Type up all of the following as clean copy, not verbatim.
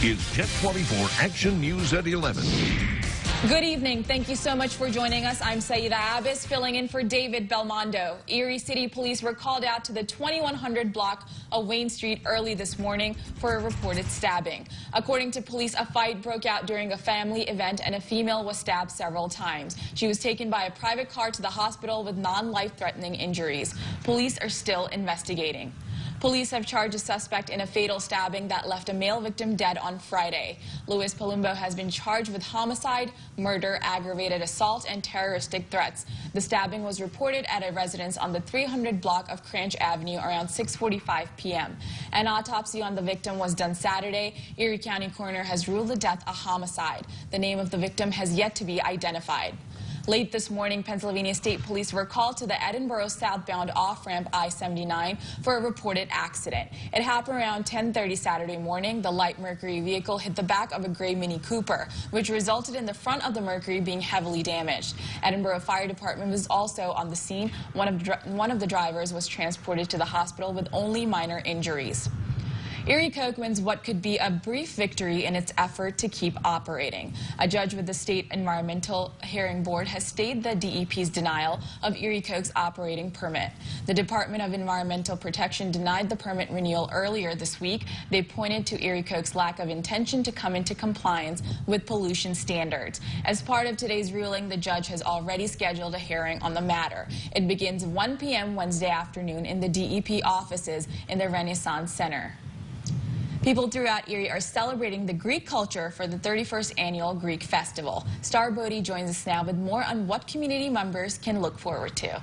is 1024 Action News at 11. Good evening. Thank you so much for joining us. I'm Saida Abbas, filling in for David Belmondo. Erie City Police were called out to the 2100 block of Wayne Street early this morning for a reported stabbing. According to police, a fight broke out during a family event and a female was stabbed several times. She was taken by a private car to the hospital with non-life-threatening injuries. Police are still investigating. Police have charged a suspect in a fatal stabbing that left a male victim dead on Friday. Luis Palumbo has been charged with homicide, murder, aggravated assault, and terroristic threats. The stabbing was reported at a residence on the 300 block of Cranch Avenue around 6:45 p.m. An autopsy on the victim was done Saturday. Erie County coroner has ruled the death a homicide. The name of the victim has yet to be identified. Late this morning, Pennsylvania State Police were called to the Edinboro southbound off-ramp I-79 for a reported accident. It happened around 10:30 Saturday morning. The light Mercury vehicle hit the back of a gray Mini Cooper, which resulted in the front of the Mercury being heavily damaged. Edinboro Fire Department was also on the scene. One of the drivers was transported to the hospital with only minor injuries. Erie Coke wins what could be a brief victory in its effort to keep operating. A judge with the State Environmental Hearing Board has stayed the DEP's denial of Erie Coke's operating permit. The Department of Environmental Protection denied the permit renewal earlier this week. They pointed to Erie Coke's lack of intention to come into compliance with pollution standards. As part of today's ruling, the judge has already scheduled a hearing on the matter. It begins 1 p.m. Wednesday afternoon in the DEP offices in the Renaissance Center. People throughout Erie are celebrating the Greek culture for the 31st Annual Greek Festival. Star Bodie joins us now with more on what community members can look forward to.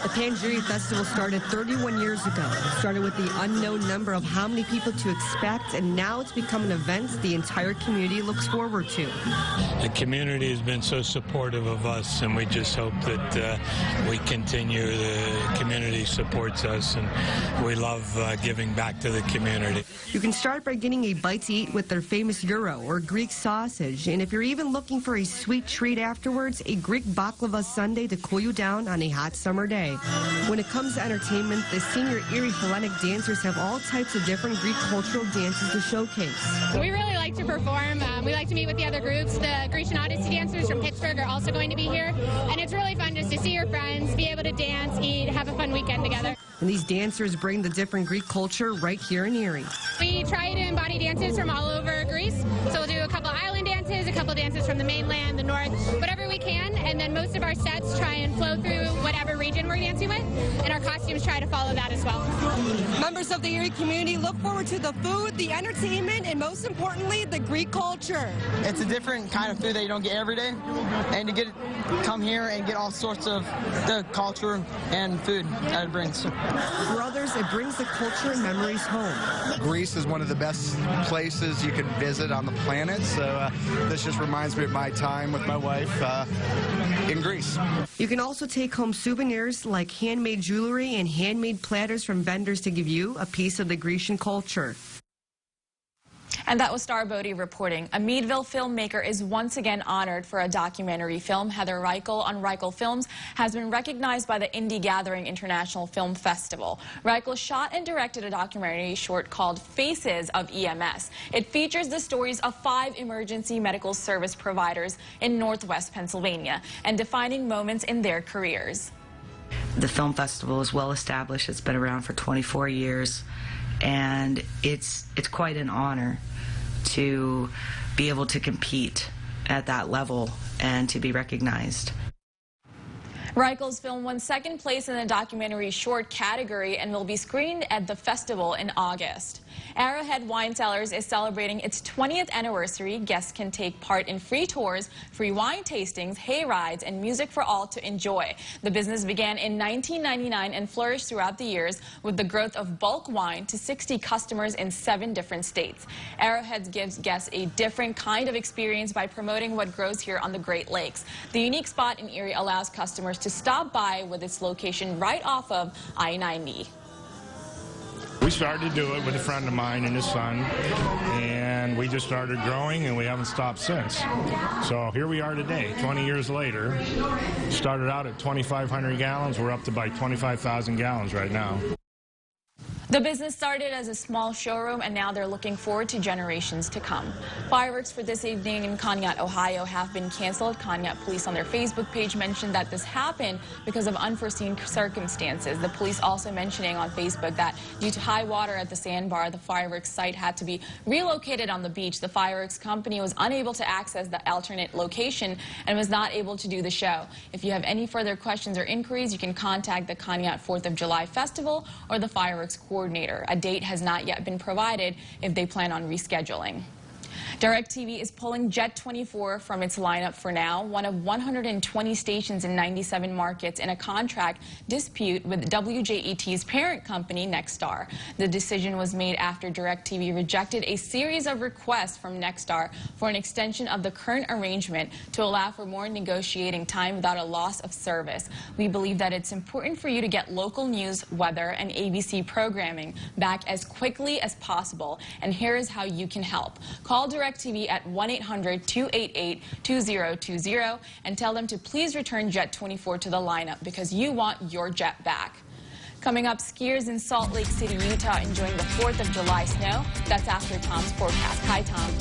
The Panjiri Festival started 31 years ago. It started with the unknown number of how many people to expect, and now it's become an event the entire community looks forward to. The community has been so supportive of us, and we just hope that we continue. The community supports us, and we love giving back to the community. You can start by getting a bite to eat with their famous gyro, or Greek sausage. And if you're even looking for a sweet treat afterwards, a Greek baklava sundae to cool you down on a hot summer day. When it comes to entertainment, the senior Erie Hellenic dancers have all types of different Greek cultural dances to showcase. We really like to perform. We like to meet with the other groups. The Grecian Odyssey dancers from Pittsburgh are also going to be here. And it's really fun just to see your friends, be able to dance, eat, have a fun weekend together. And these dancers bring the different Greek culture right here in Erie. We try to embody dances from all over Greece. So we'll do a couple island dances, a couple dances from the mainland, the north, whatever we can. And then most of our sets try and flow through whatever region we're dancing with. And our costumes try to follow that as well. Members of the Erie community look forward to the food, the entertainment, and most importantly, the Greek culture. It's a different kind of food that you don't get every day. And to come here and get all sorts of the culture and food that it brings. For others, it brings the culture and memories home. Greece is one of the best places you can visit on the planet, so this just reminds me of my time with my wife in Greece. You can also take home souvenirs like handmade jewelry and handmade platters from vendors to give you a piece of the Grecian culture. And that was Star Bodie reporting. A Meadville filmmaker is once again honored for a documentary film. Heather Reichel on Reichel Films has been recognized by the Indie Gathering International Film Festival. Reichel shot and directed a documentary short called Faces of EMS. It features the stories of 5 emergency medical service providers in Northwest Pennsylvania and defining moments in their careers. The film festival is well established. It's been around for 24 years, and it's quite an honor to be able to compete at that level and to be recognized. Reichel's film won 2nd place in the documentary short category and will be screened at the festival in August. Arrowhead Wine Cellars is celebrating its 20th anniversary. Guests can take part in free tours, free wine tastings, hay rides, and music for all to enjoy. The business began in 1999 and flourished throughout the years with the growth of bulk wine to 60 customers in 7 different states. Arrowhead gives guests a different kind of experience by promoting what grows here on the Great Lakes. The unique spot in Erie allows customers to stop by with its location right off of I-90. We started to do it with a friend of mine and his son, and we just started growing, and we haven't stopped since. So here we are today, 20 years later. Started out at 2,500 gallons. We're up to about 25,000 gallons right now. The business started as a small showroom, and now they're looking forward to generations to come. Fireworks for this evening in Conneaut, Ohio have been canceled. Conneaut police on their Facebook page mentioned that this happened because of unforeseen circumstances. The police also mentioning on Facebook that due to high water at the sandbar, the fireworks site had to be relocated on the beach. The fireworks company was unable to access the alternate location and was not able to do the show. If you have any further questions or inquiries, you can contact the Conneaut 4th of July Festival or the fireworks coordinator. A date has not yet been provided if they plan on rescheduling. DirecTV is pulling Jet 24 from its lineup for now, one of 120 stations in 97 markets in a contract dispute with WJET's parent company, Nexstar. The decision was made after DirecTV rejected a series of requests from Nexstar for an extension of the current arrangement to allow for more negotiating time without a loss of service. We believe that it's important for you to get local news, weather, and ABC programming back as quickly as possible, and here is how you can help. Call DirecTV at 1-800-288-2020 and tell them to please return Jet 24 to the lineup because you want your jet back. Coming up, skiers in Salt Lake City, Utah enjoying the 4th of July snow. That's after Tom's forecast. Hi, Tom.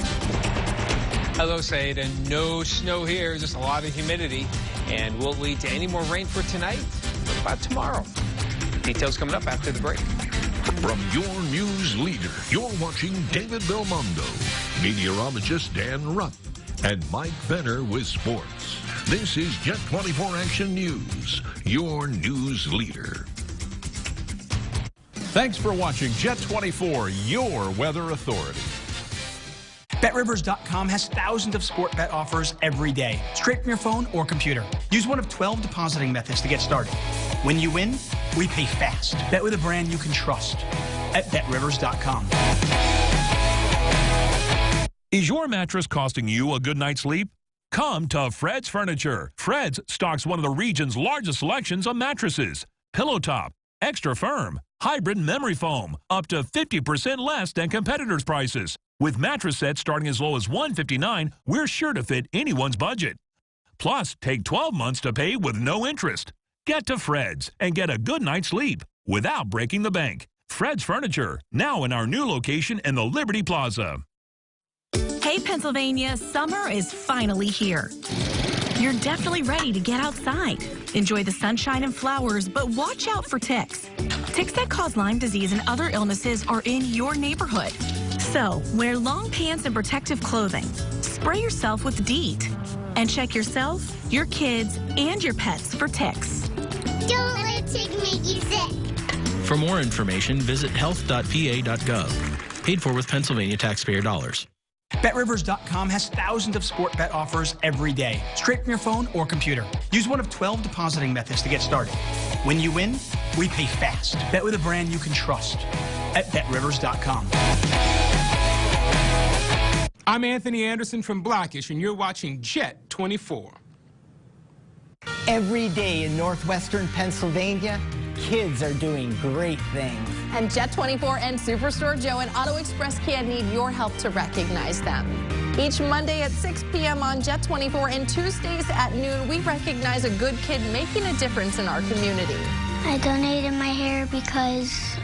Hello, Said, and no snow here, just a lot of humidity, and will lead to any more rain for tonight. What about tomorrow? Details coming up after the break. From your news leader, you're watching David Belmondo, meteorologist Dan Rupp, and Mike Benner with sports. This is Jet 24 Action News, your news leader. Thanks for watching Jet 24, your weather authority. BetRivers.com has thousands of sport bet offers every day, straight from your phone or computer. Use one of 12 depositing methods to get started. When you win, we pay fast. Bet with a brand you can trust at BetRivers.com. Is your mattress costing you a good night's sleep? Come to Fred's Furniture. Fred's stocks one of the region's largest selections of mattresses. Pillow top, extra firm, hybrid memory foam, up to 50% less than competitors' prices. With mattress sets starting as low as $159, we're sure to fit anyone's budget. Plus, take 12 months to pay with no interest. Get to Fred's and get a good night's sleep without breaking the bank. Fred's Furniture, now in our new location in the Liberty Plaza. Hey, Pennsylvania, summer is finally here. You're definitely ready to get outside. Enjoy the sunshine and flowers, but watch out for ticks. Ticks that cause Lyme disease and other illnesses are in your neighborhood. So, wear long pants and protective clothing. Spray yourself with DEET. And check yourself, your kids, and your pets for ticks. Don't let tick make you sick. For more information, visit health.pa.gov. Paid for with Pennsylvania taxpayer dollars. BetRivers.com has thousands of sport bet offers every day, straight from your phone or computer. Use one of 12 depositing methods to get started. When you win, we pay fast. Bet with a brand you can trust at BetRivers.com. I'm Anthony Anderson from Blackish, and you're watching Jet 24. Every day in northwestern Pennsylvania, kids are doing great things. And Jet 24 and Superstore Joe and Auto Express Kia need your help to recognize them. Each Monday at 6 p.m. on Jet 24 and Tuesdays at noon, we recognize a good kid making a difference in our community. I donated my hair because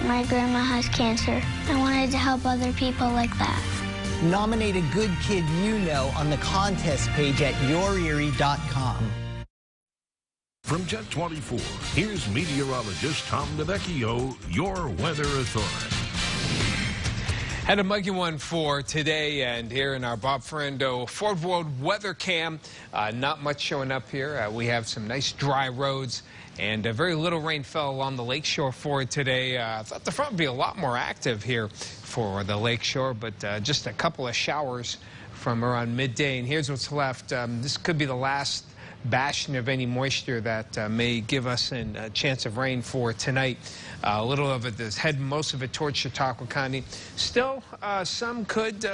my grandma has cancer. I wanted to help other people like that. Nominate a good kid you know on the contest page at yourerie.com. From Jet 24, here's meteorologist Tom DeVecchio, your weather authority. Had a muggy one for today, and here in our Bob Ferrando Ford World weather cam, not much showing up here. We have some nice dry roads, and very little rain fell along the lakeshore for today. I thought the front would be a lot more active here for the lakeshore, but just a couple of showers from around midday. And here's what's left. This could be the last bastion of any moisture that may give us a chance of rain for tonight. A little of it is heading most of it towards Chautauqua County. Still, some could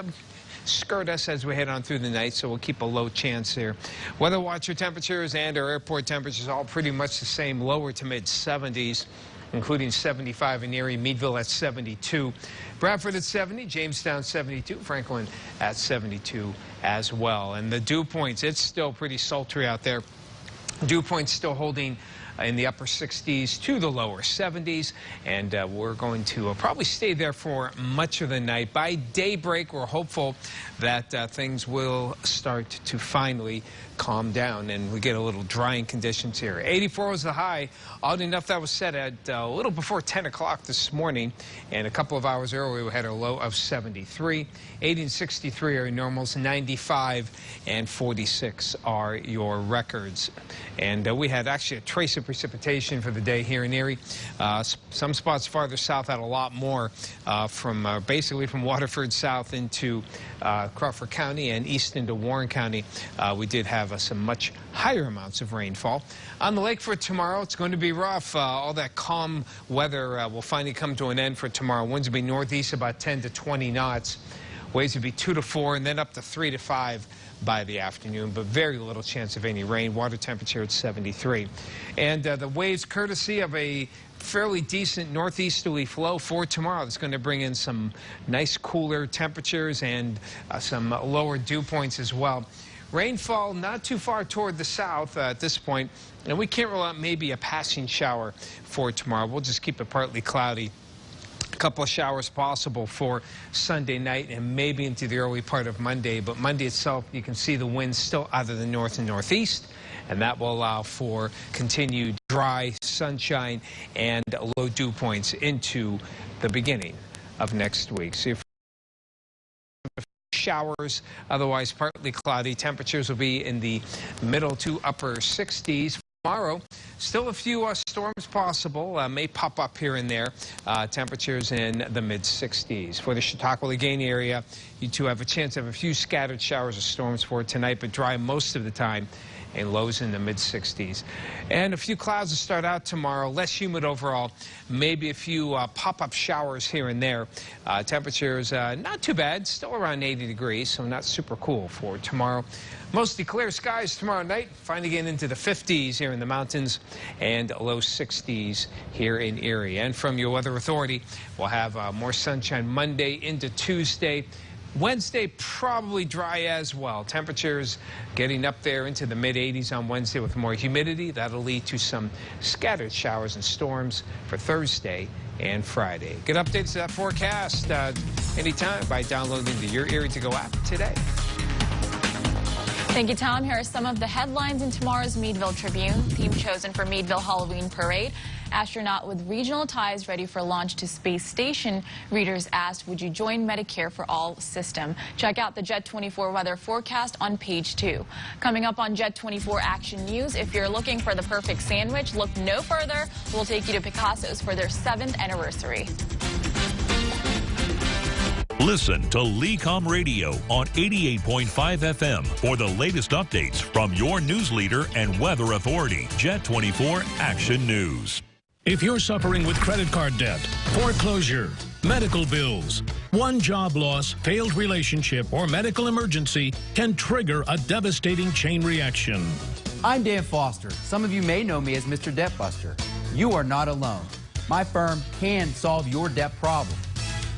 skirt us as we head on through the night, so we'll keep a low chance here. Weather watcher temperatures and our airport temperatures all pretty much the same, lower to mid 70s, including 75 in Erie, Meadville at 72. Bradford at 70, Jamestown 72, Franklin at 72 as well. And the dew points, it's still pretty sultry out there. Dew points still holding in the upper 60s to the lower 70s, and we're going to probably stay there for much of the night. By daybreak, we're hopeful that things will start to finally calm down and we get a little drying conditions here. 84 was the high. Oddly enough, that was set at a little before 10 o'clock this morning, and a couple of hours earlier we had a low of 73. 80 and 63 are normals, 95 and 46 are your records. And we had actually a trace of precipitation for the day here in Erie. Some spots farther south had a lot more, from basically from Waterford south into Crawford County and east into Warren County. We did have some much higher amounts of rainfall. On the lake for tomorrow, it's going to be rough. All that calm weather will finally come to an end for tomorrow. Winds will be northeast about 10 to 20 knots. Waves will be 2 to 4 and then up to 3 to 5 by the afternoon, but very little chance of any rain. Water temperature at 73. And the waves, courtesy of a fairly decent northeasterly flow for tomorrow, that's going to bring in some nice cooler temperatures and some lower dew points as well. Rainfall not too far toward the south at this point, and we can't rule out maybe a passing shower for tomorrow. We'll just keep it partly cloudy. A couple of showers possible for Sunday night and maybe into the early part of Monday. But Monday itself, you can see the winds still out of the north and northeast, and that will allow for continued dry sunshine and low dew points into the beginning of next week. So showers, otherwise partly cloudy. Temperatures will be in the middle to upper 60s. Tomorrow, still a few storms possible, may pop up here and there. Temperatures in the mid-60s. For the Chautauqua-Allegheny area, you two have a chance of a few scattered showers or storms for tonight, but dry most of the time, and lows in the mid-60s. And a few clouds to start out tomorrow, less humid overall, maybe a few pop-up showers here and there. Temperatures not too bad, still around 80 degrees, so not super cool for tomorrow. Mostly clear skies tomorrow night, finally getting into the 50s here in the mountains and low 60s here in Erie. And from your weather authority, we'll have more sunshine Monday into Tuesday. Wednesday, probably dry as well. Temperatures getting up there into the mid-80s on Wednesday with more humidity. That'll lead to some scattered showers and storms for Thursday and Friday. Get updates to that forecast anytime by downloading the Your Erie To Go app today. Thank you, Tom. Here are some of the headlines in tomorrow's Meadville Tribune. Theme chosen for Meadville Halloween Parade. Astronaut with regional ties ready for launch to space station. Readers asked, would you join Medicare for All system? Check out the Jet 24 weather forecast on page 2. Coming up on Jet 24 Action News, if you're looking for the perfect sandwich, look no further. We'll take you to Picasso's for their 7th anniversary. Listen to LECOM Radio on 88.5 FM for the latest updates from your news leader and weather authority, Jet 24 Action News. If you're suffering with credit card debt, foreclosure, medical bills, one job loss, failed relationship, or medical emergency can trigger a devastating chain reaction. I'm Dan Foster. Some of you may know me as Mr. Debt Buster. You are not alone. My firm can solve your debt problem.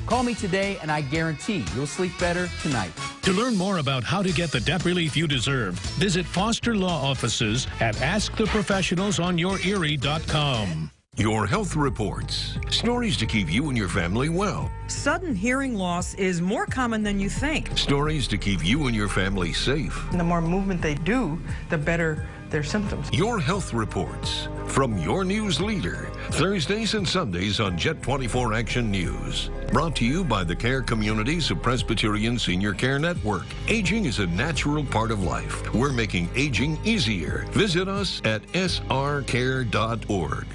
Call me today and I guarantee you'll sleep better tonight. To learn more about how to get the debt relief you deserve, visit Foster Law Offices at AskTheProfessionalsOnYourErie.com. Your health reports. Stories to keep you and your family well. Sudden hearing loss is more common than you think. Stories to keep you and your family safe. The more movement they do, the better their symptoms. Your health reports from your news leader. Thursdays and Sundays on Jet 24 Action News. Brought to you by the care communities of Presbyterian Senior Care Network. Aging is a natural part of life. We're making aging easier. Visit us at srcare.org.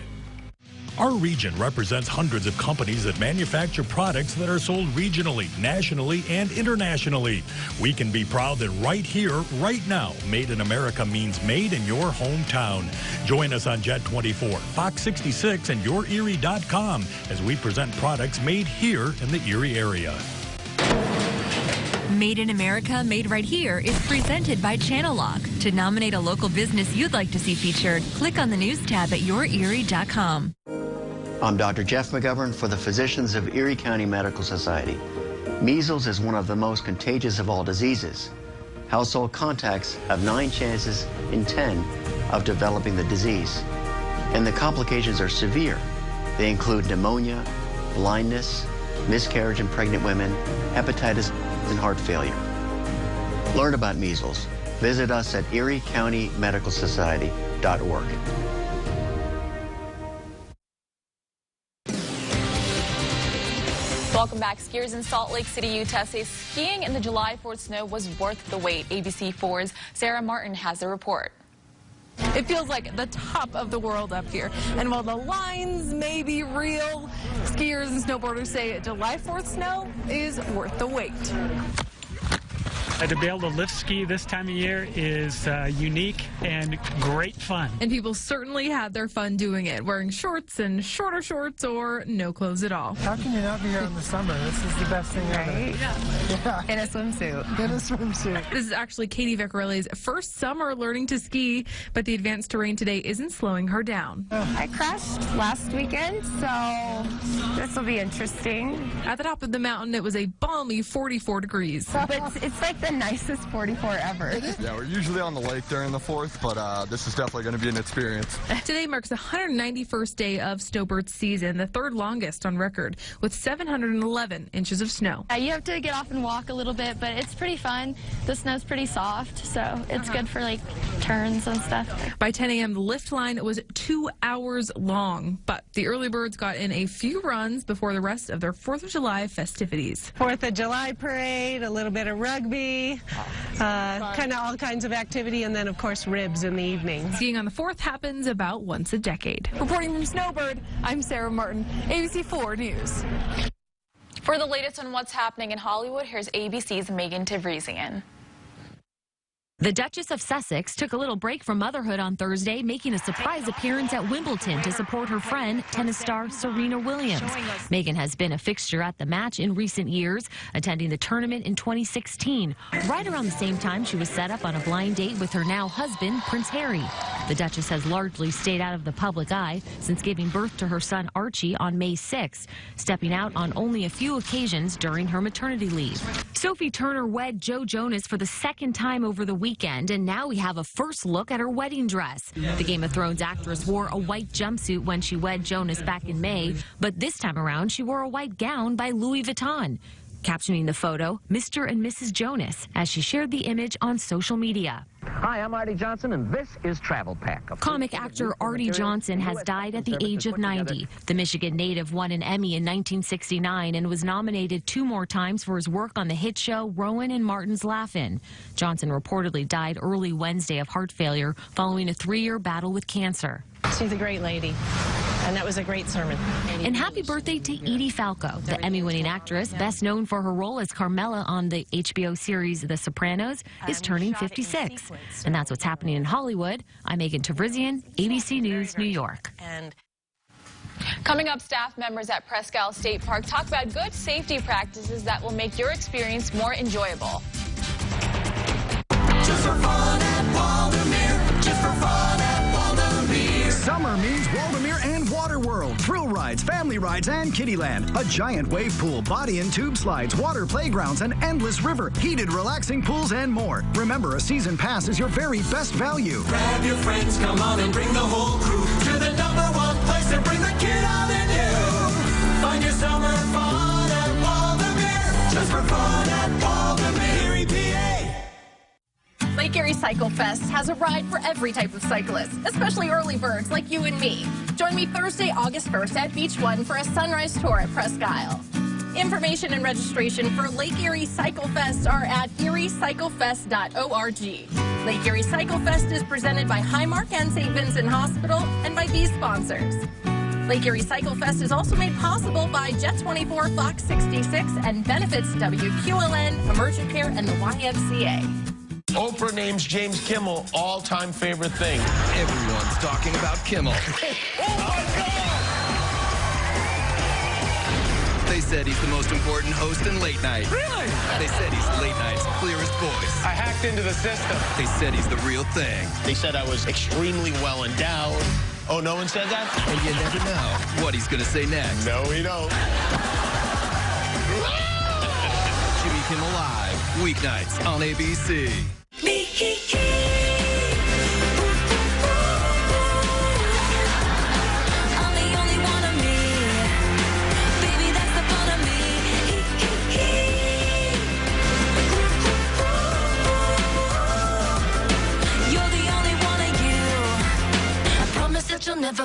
Our region represents hundreds of companies that manufacture products that are sold regionally, nationally, and internationally. We can be proud that right here, right now, Made in America means made in your hometown. Join us on Jet 24, Fox 66, and YourErie.com as we present products made here in the Erie area. Made in America, Made Right Here is presented by Channellock. To nominate a local business you'd like to see featured, click on the news tab at YourErie.com. I'm Dr. Jeff McGovern for the Physicians of Erie County Medical Society. Measles is one of the most contagious of all diseases. Household contacts have 9 chances in 10 of developing the disease. and the complications are severe. They include pneumonia, blindness, miscarriage in pregnant women, hepatitis, and heart failure. Learn about measles. Visit us at ErieCountyMedicalSociety.org. Welcome back. Skiers in Salt Lake City, Utah say skiing in the July 4th snow was worth the wait. ABC4's Sarah Martin has the report. It feels like the top of the world up here. And while the lines may be real, skiers and snowboarders say July 4th snow is worth the wait. To be able to lift ski this time of year is unique and great fun. And people certainly had their fun doing it, wearing shorts and shorter shorts or no clothes at all. How can you not be here in the summer? This is the best thing ever. Right? Yeah. In a swimsuit. In a swimsuit. This is actually Katie Vecchiarelli's first summer learning to ski, but the advanced terrain today isn't slowing her down. I crashed last weekend, so this will be interesting. At the top of the mountain, it was a balmy 44 degrees. But it's like the nicest 44 ever. Yeah, we're usually on the lake during the 4th, but this is definitely going to be an experience. Today marks the 191st day of snowbird season, the third longest on record, with 711 inches of snow. You have to get off and walk a little bit, but it's pretty fun. The snow's pretty soft, so it's good for like turns and stuff. By 10 a.m., the lift line was 2 hours long, but the early birds got in a few runs before the rest of their 4th of July festivities. 4th of July parade, a little bit of rugby, kind of all kinds of activity, and then, of course, ribs in the evening. Skiing on the 4th happens about once a decade. Reporting from Snowbird, I'm Sarah Martin, ABC4 News. For the latest on what's happening in Hollywood, here's ABC's Megan Tevrizian. The Duchess of Sussex took a little break from motherhood on Thursday, making a surprise appearance at Wimbledon to support her friend, tennis star Serena Williams. Meghan has been a fixture at the match in recent years, attending the tournament in 2016. Right around the same time, she was set up on a blind date with her now husband, Prince Harry. The Duchess has largely stayed out of the public eye since giving birth to her son Archie on May 6th, stepping out on only a few occasions during her maternity leave. Sophie Turner wed Joe Jonas for the second time over the weekend, and now we have a first look at her wedding dress. The Game of Thrones actress wore a white jumpsuit when she wed Jonas back in May, but this time around she wore a white gown by Louis Vuitton. Captioning the photo, Mr. and Mrs. Jonas, as she shared the image on social media. Hi, I'm Artie Johnson, and this is Travel Pack. Comic actor Artie Johnson has died at the age of 90. The Michigan native won an Emmy in 1969 and was nominated 2 more times for his work on the hit show Rowan and Martin's Laugh-In. Johnson reportedly died early Wednesday of heart failure following a 3-year battle with cancer. She's a great lady, and that was a great sermon. And happy birthday to Edie Falco, the Emmy-winning actress, best known for her role as Carmela on the HBO series The Sopranos, is turning 56. And that's what's happening in Hollywood. I'm Megan Tevrizian, ABC News, New York. Coming up, staff members at Presque Isle State Park talk about good safety practices that will make your experience more enjoyable. Just for fun at Waldameer. Just for fun at Waldameer. Summer means Waldameer and Waterworld. Thrill rides, family rides, and Kiddieland. A giant wave pool, body and tube slides, water playgrounds, an endless river, heated relaxing pools, and more. Remember, a season pass is your very best value. Grab your friends, come on and bring the whole crew to the #1 place to bring the kid on in you. Find your summer fun at Waldameer. Just for fun at Waldameer, Erie, PA. Lake Erie Cycle Fest has a ride for every type of cyclist, especially early birds like you and me. Join me Thursday, August 1st at Beach 1 for a sunrise tour at Presque Isle. Information and registration for Lake Erie Cycle Fest are at eriecyclefest.org. Lake Erie Cycle Fest is presented by Highmark and St. Vincent Hospital and by these sponsors. Lake Erie Cycle Fest is also made possible by Jet 24, Fox 66, and benefits WQLN, Emergent Care, and the YMCA. Oprah names James Kimmel all-time favorite thing. Everyone's talking about Kimmel. Oh my God! They said he's the most important host in late night. Really? They said he's late night's clearest voice. I hacked into the system. They said he's the real thing. They said I was extremely well endowed. Oh, no one said that? And you never know what he's going to say next. No, we don't. Jimmy Kimmel Live, weeknights on ABC.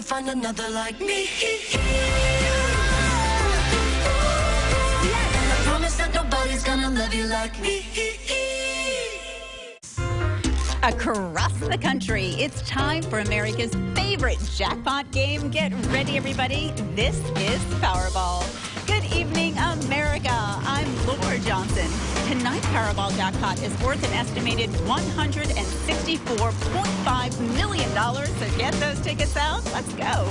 find another like me. I promise that nobody's gonna love you like me. Across the country, it's time for America's favorite jackpot game. Get ready, everybody. This is Powerball. Good evening, America. I'm Laura Johnson. Tonight's Powerball jackpot is worth an estimated $164.5 million. So get those tickets out. Let's go.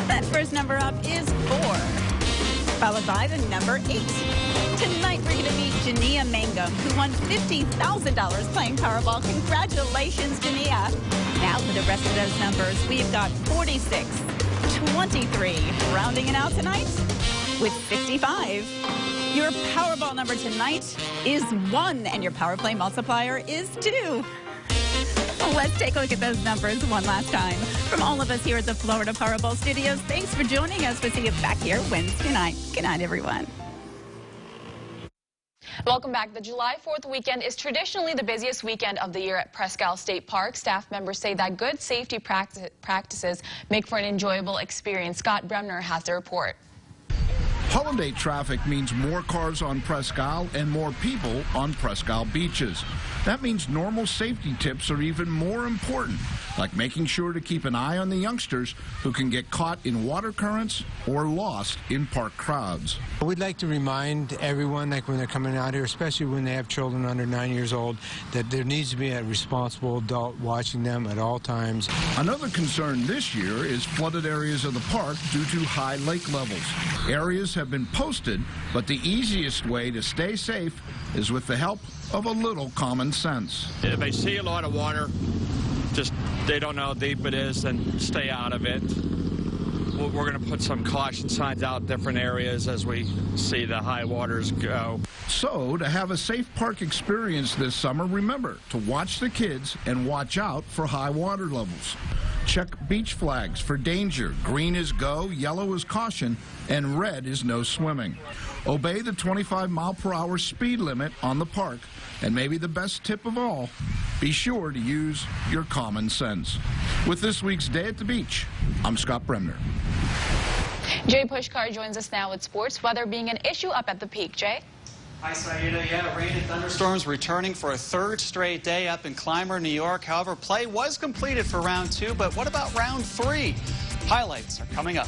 That first number up is 4, followed by the number 8. Tonight, we're going to meet Jania Mangum, who won $50,000 playing Powerball. Congratulations, Jania. Now for the rest of those numbers, we've got 46, 23. Rounding it out tonight with 65. Your Powerball number tonight is 1, and your Power Play multiplier is 2. Let's take a look at those numbers one last time. From all of us here at the Florida Powerball Studios, thanks for joining us. We'll see you back here Wednesday night. Good night, everyone. Welcome back. The July 4th weekend is traditionally the busiest weekend of the year at Presque Isle State Park. Staff members say that good safety practices make for an enjoyable experience. Scott Bremner has the report. Holiday traffic means more cars on Presque Isle and more people on Presque Isle beaches. That means normal safety tips are even more important, like making sure to keep an eye on the youngsters who can get caught in water currents or lost in park crowds. We'd like to remind everyone, like when they're coming out here, especially when they have children under 9 years old, that there needs to be a responsible adult watching them at all times. Another concern this year is flooded areas of the park due to high lake levels. Areas have been posted, but the easiest way to stay safe is with the help of a little common sense. If they see a lot of water, just they don't know how deep it is, then stay out of it. We're going to put some caution signs out different areas as we see the high waters go. So, to have a safe park experience this summer, remember to watch the kids and watch out for high water levels. Check beach flags for danger. Green is go, yellow is caution, and red is no swimming. Obey the 25-mile-per-hour speed limit on the park. And maybe the best tip of all, be sure to use your common sense. With this week's Day at the Beach, I'm Scott Bremner. Jay Pushkar joins us now with sports weather being an issue up at the Peak. Jay? Hi, Saida. Yeah, rain and thunderstorms returning for a third straight day up in Clymer, New York. However, play was completed for round 2, but what about round 3? Highlights are coming up.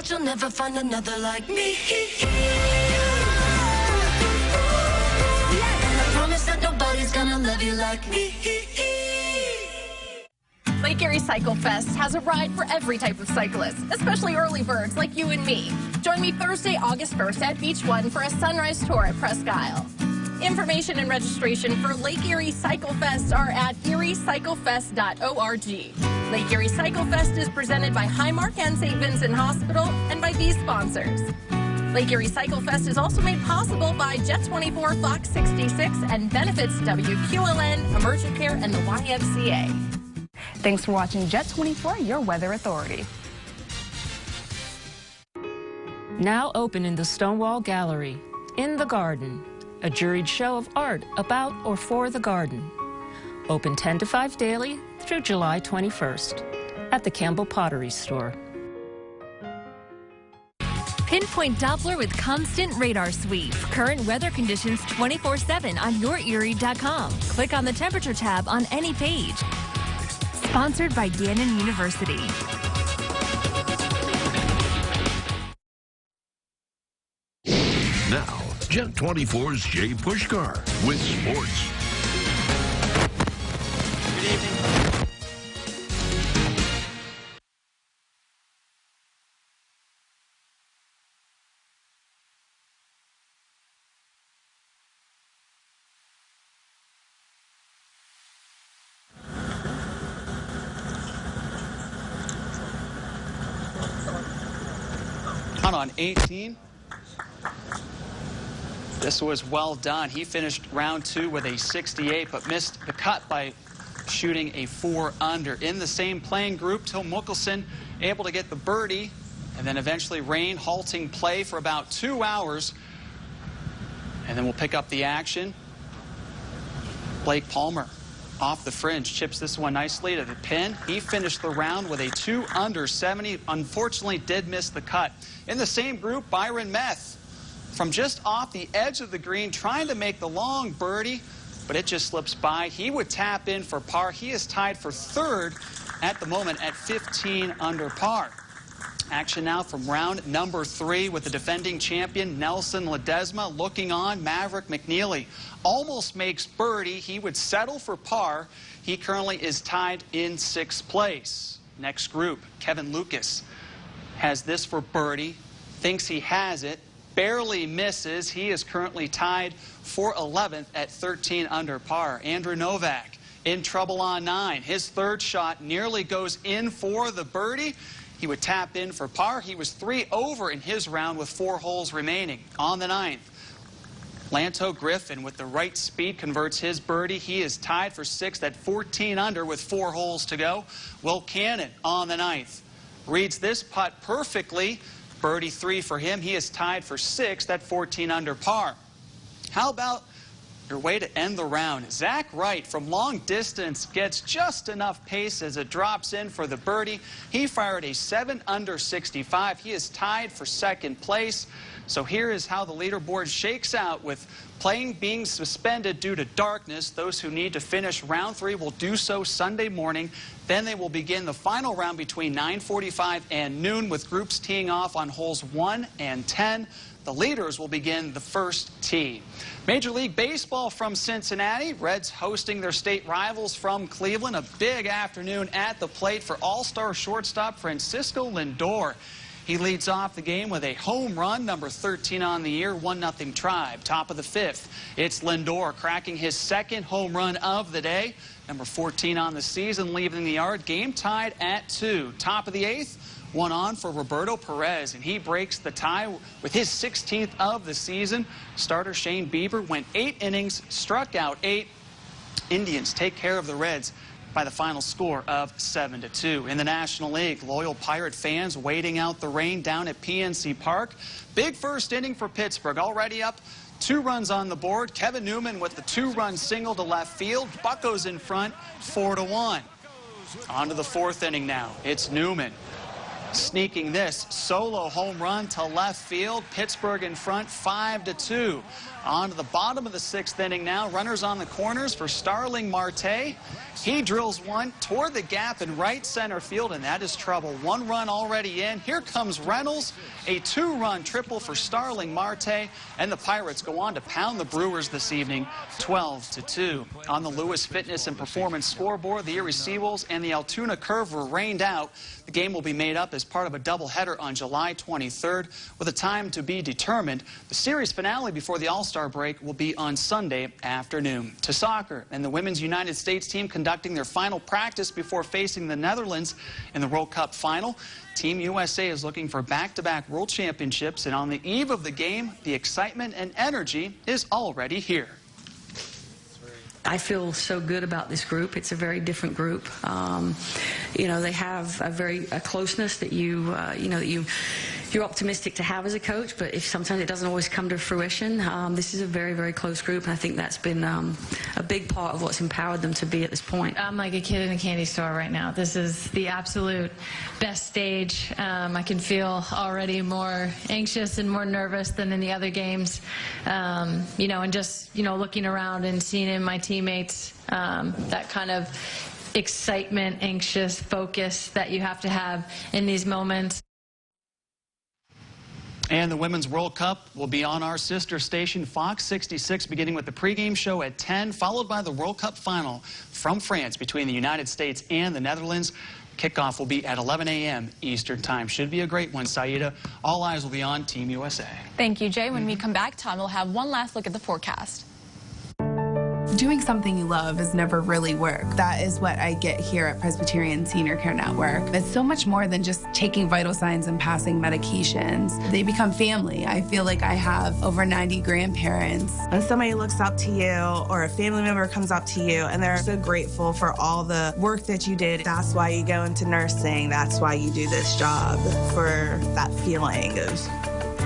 You'll never find another like me. I promise that nobody's gonna love you like me. Lake Erie Cycle Fest has a ride for every type of cyclist, especially early birds like you and me. Join me Thursday, August 1st at Beach 1 for a sunrise tour at Presque Isle. Information and registration for Lake Erie Cycle Fest are at eriecyclefest.org. Lake Erie Cycle Fest is presented by Highmark and St. Vincent Hospital and by these sponsors. Lake Erie Cycle Fest is also made possible by Jet 24, Fox 66, and benefits WQLN, Emergent Care, and the YMCA. Thanks for watching Jet 24, your weather authority. Now open in the Stonewall Gallery, In the Garden, a juried show of art about or for the garden. Open 10 to 5 daily through July 21st at the Campbell Pottery Store. Pinpoint Doppler with constant radar sweep. Current weather conditions 24/7 on YourErie.com. Click on the temperature tab on any page. Sponsored by Gannon University. Now, Jet 24's Jay Pushkar with sports. run on 18. This was well done. He finished round 2 with a 68, but missed the cut by shooting a 4 under. In the same playing group, Till Mickelson able to get the birdie, and then eventually rain halting play for about 2 hours. And then we'll pick up the action. Blake Palmer off the fringe, chips this one nicely to the pin. He finished the round with a 2 under 70. Unfortunately, did miss the cut. In the same group, Byron Meth from just off the edge of the green, trying to make the long birdie, but it just slips by. He would tap in for par. He is tied for 3rd at the moment at 15 under par. Action now from round number 3 with the defending champion Nelson Ledesma looking on. Maverick McNeely almost makes birdie. He would settle for par. He currently is tied in 6th place. Next group, Kevin Lucas has this for birdie, thinks he has it, barely misses. He is currently tied for 11th at 13 under par. Andrew Novak in trouble on 9. His 3rd shot nearly goes in for the birdie. He would tap in for par. He was 3 over in his round with 4 holes remaining. On the 9th, Lanto Griffin with the right speed converts his birdie. He is tied for 6th at 14 under with 4 holes to go. Will Cannon on the 9th reads this putt perfectly. Birdie 3 for him. He is tied for 6th at 14 under par. How about your way to end the round? Zach Wright from long distance gets just enough pace as it drops in for the birdie. He fired a 7 under 65. He is tied for 2nd place. So here is how the leaderboard shakes out with playing being suspended due to darkness. Those who need to finish round 3 will do so Sunday morning. Then they will begin the final round between 9:45 and noon with groups teeing off on holes 1 and 10. The leaders will begin the first tee. Major League Baseball from Cincinnati. Reds hosting their state rivals from Cleveland. A big afternoon at the plate for all-star shortstop Francisco Lindor. He leads off the game with a home run, number 13 on the year, 1-0 Tribe. Top of the 5th, it's Lindor cracking his 2nd home run of the day, number 14 on the season, leaving the yard. Game tied at 2. Top of the 8th, one on for Roberto Perez, and he breaks the tie with his 16th of the season. Starter Shane Bieber went 8 innings, struck out 8. Indians take care of the Reds by the final score of 7-2. In the National League, loyal Pirate fans waiting out the rain down at PNC Park. Big first inning for Pittsburgh, already up 2 runs on the board. Kevin Newman with the 2-run single to left field. Buccos in front, 4-1. On to the 4th inning now. It's Newman sneaking this solo home run to left field. Pittsburgh in front, 5-2. On to the bottom of the 6th inning now. Runners on the corners for Starling Marte. He drills one toward the gap in right center field, and that is trouble. 1 run already in. Here comes Reynolds. A 2-run triple for Starling Marte, and the Pirates go on to pound the Brewers this evening, 12-2. On the Lewis Fitness and Performance scoreboard, the Erie Seawolves and the Altoona Curve were rained out. The game will be made up as part of a doubleheader on July 23rd with a time to be determined. The series finale before the All-Star break will be on Sunday afternoon. To soccer, and the Women's United States team conducting their final practice before facing the Netherlands in the World Cup final. Team USA is looking for back-to-back World Championships, and on the eve of the game, the excitement and energy is already here. I feel so good about this group. It's a very different group. You know, they have a closeness that you're optimistic to have as a coach, but if sometimes it doesn't always come to fruition. This is a very, very close group, and I think that's been a big part of what's empowered them to be at this point. I'm like a kid in a candy store right now. This is the absolute best stage. I can feel already more anxious and more nervous than in the other games. You know, and just, looking around and seeing in my teammates that kind of excitement, anxious focus that you have to have in these moments. And the Women's World Cup will be on our sister station, Fox 66, beginning with the pregame show at 10, followed by the World Cup final from France between the United States and the Netherlands. Kickoff will be at 11 a.m. Eastern Time. Should be a great one, Saida. All eyes will be on Team USA. Thank you, Jay. When we come back, Tom will have one last look at the forecast. Doing something you love is never really work. That is what I get here at Presbyterian Senior Care Network. It's so much more than just taking vital signs and passing medications. They become family. I feel like I have over 90 grandparents. When somebody looks up to you or a family member comes up to you and they're so grateful for all the work that you did, that's why you go into nursing. That's why you do this job, for that feeling of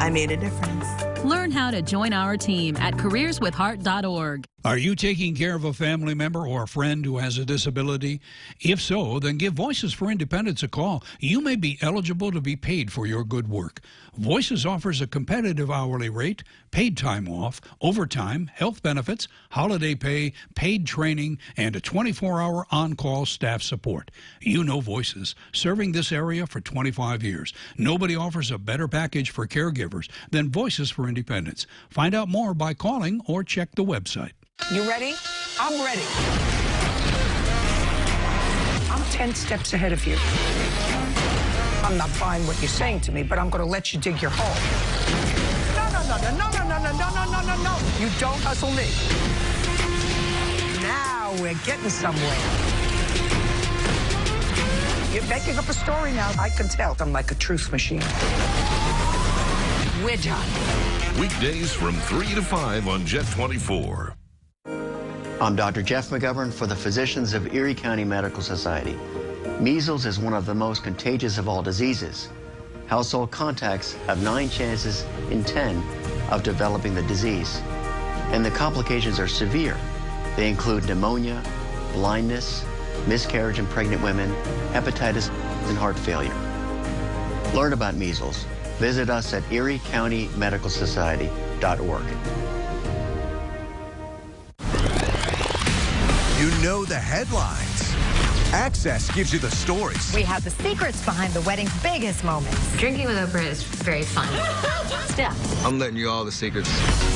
I made a difference. Learn how to join our team at careerswithheart.org. Are you taking care of a family member or a friend who has a disability? If so, then give Voices for Independence a call. You may be eligible to be paid for your good work. Voices offers a competitive hourly rate, paid time off, overtime, health benefits, holiday pay, paid training, and a 24-hour on-call staff support. You know Voices, serving this area for 25 years. Nobody offers a better package for caregivers than Voices for Independence. Find out more by calling or check the website. You ready? I'm ready. I'm 10 steps ahead of you. I'm not buying what you're saying to me, but I'm going to let you dig your hole. No. You don't hustle me. Now we're getting somewhere. You're making up a story now. I can tell. I'm like a truth machine. We're done. Weekdays from 3 to 5 on Jet 24. I'm Dr. Jeff McGovern for the Physicians of Erie County Medical Society. Measles is one of the most contagious of all diseases. Household contacts have 9 chances in 10 of developing the disease. And the complications are severe. They include pneumonia, blindness, miscarriage in pregnant women, hepatitis, and heart failure. Learn about measles. Visit us at ErieCountyMedicalSociety.org. You know the headlines. Access gives you the stories. We have the secrets behind the wedding's biggest moments. Drinking with Oprah is very fun. Steph. I'm letting you all the secrets.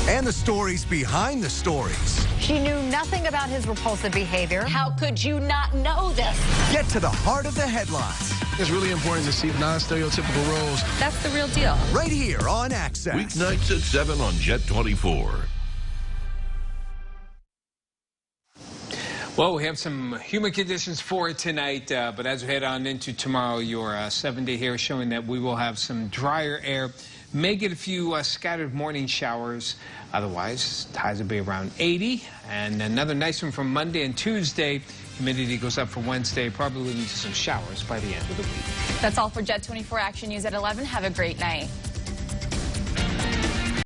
And the stories behind the stories. She knew nothing about his repulsive behavior. How could you not know this? Get to the heart of the headlines. It's really important to see non-stereotypical roles. That's the real deal. Right here on Access. Weeknights at 7 on Jet 24. Well, we have some humid conditions for tonight, but as we head on into tomorrow, your 7-day here showing that we will have some drier air. May get a few scattered morning showers. Otherwise, highs will be around 80. And another nice one from Monday and Tuesday. Humidity goes up for Wednesday, probably leading to some showers by the end of the week. That's all for Jet 24 Action News at 11. Have a great night.